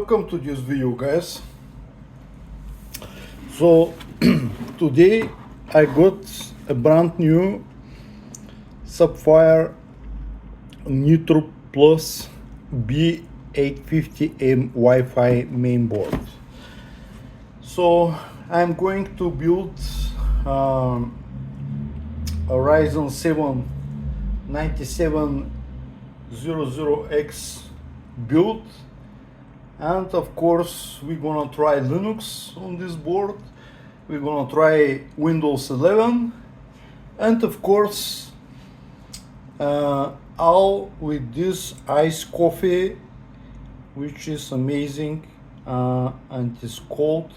Welcome to this video, guys. So today I got a brand new Sapphire Neutral Plus B850M Wi-Fi mainboard. So I'm going to build a Ryzen 7 9700X build, and of course we're gonna try Linux on this board, we're gonna try Windows 11, and of course all with this iced coffee, which is amazing, and it's cold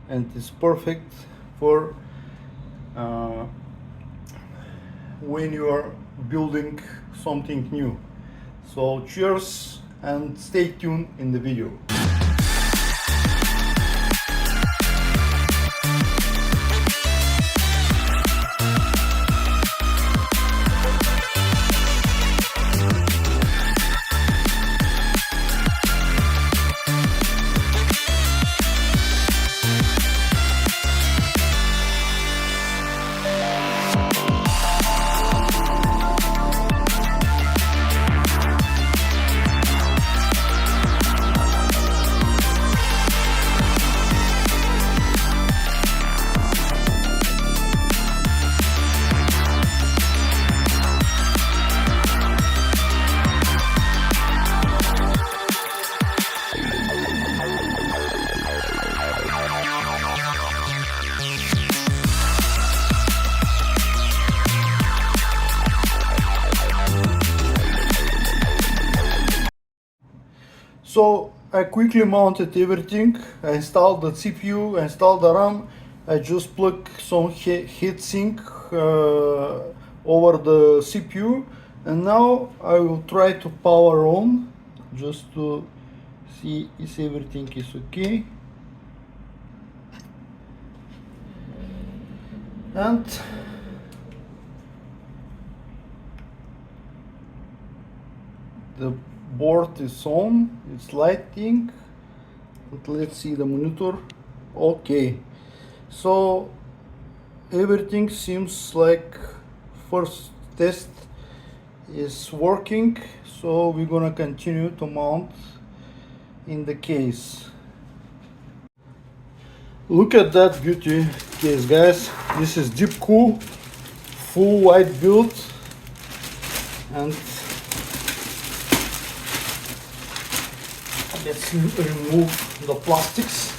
and it's perfect for when you are building something new. So cheers and stay tuned in the video. So I quickly mounted everything. I installed the CPU, I installed the RAM. I just plugged some heatsink over the CPU, and now I will try to power on just to see if everything is okay. And the board is on, it's lighting, and let's see the monitor. Okay, so everything seems like first test is working, so we're gonna continue to mount in the case. Look at that beauty case, guys. This is deep cool, full white build, and let's remove the plastics.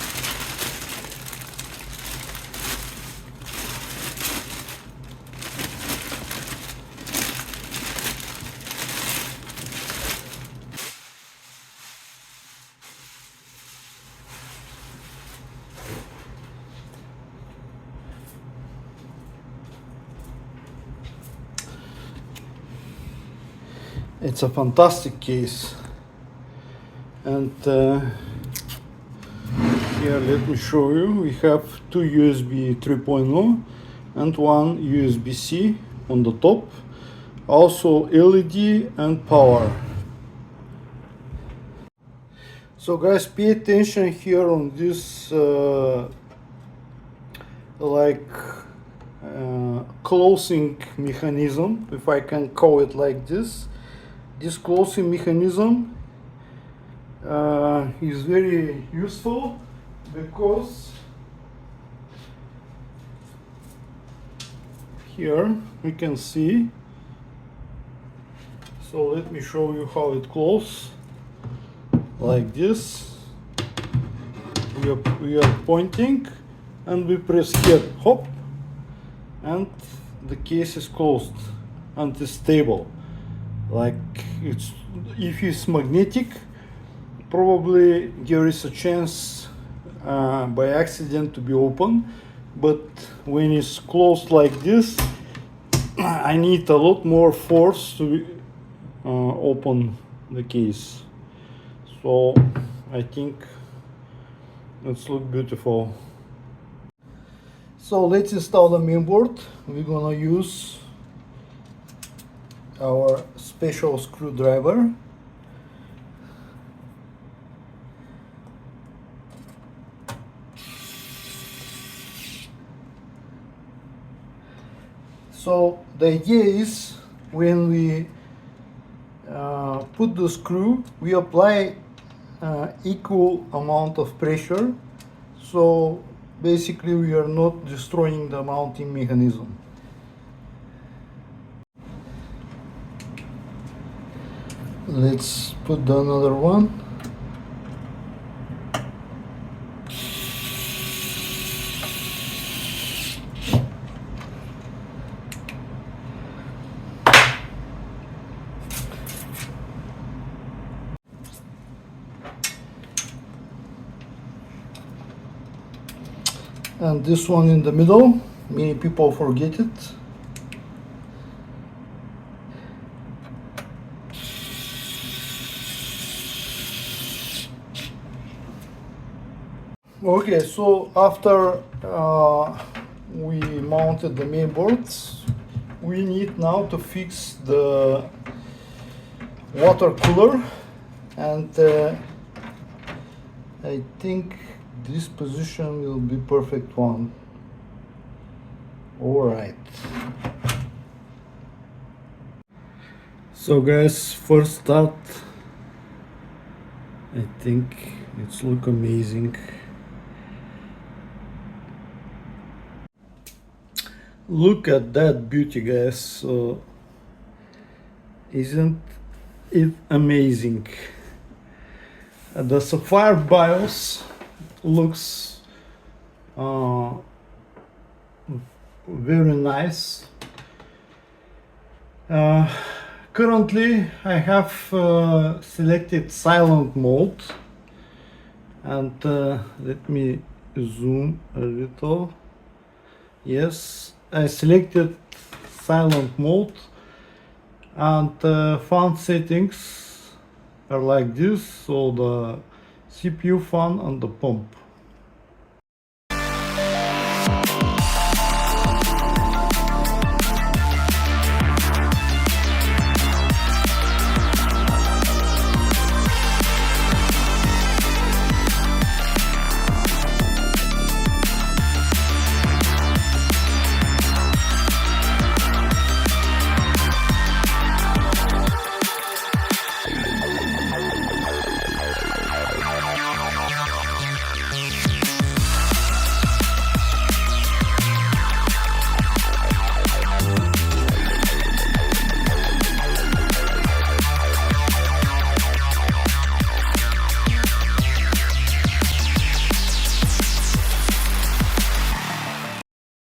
It's a fantastic case. And here, let me show you. We have two USB 3.0 and one USB-C on the top. Also LED and power. So guys, pay attention here on this closing mechanism, if I can call it like this. This closing mechanism is very useful because here we can see. So let me show you how it closes. Like this. We are pointing and we press here, hop, and the case is closed and it's stable. Like if it's magnetic, probably there is a chance by accident to be open, but when it's closed like this, I need a lot more force to open the case. So I think it's look beautiful. So let's install the mainboard. We're gonna use our special screwdriver. So the idea is when we put the screw, we apply equal amount of pressure, so basically we are not destroying the mounting mechanism. Let's put another one. And this one in the middle, many people forget it. Okay, so after we mounted the main boards, we need now to fix the water cooler, and I think this position will be perfect one. All right. So guys, first start, I think it's look amazing. Look at that beauty, guys. So isn't it amazing? The Sapphire BIOS looks very nice. Currently I have selected silent mode, and let me zoom a little. Yes, I selected silent mode, and fan settings are like this, so the CPU fan and the pump.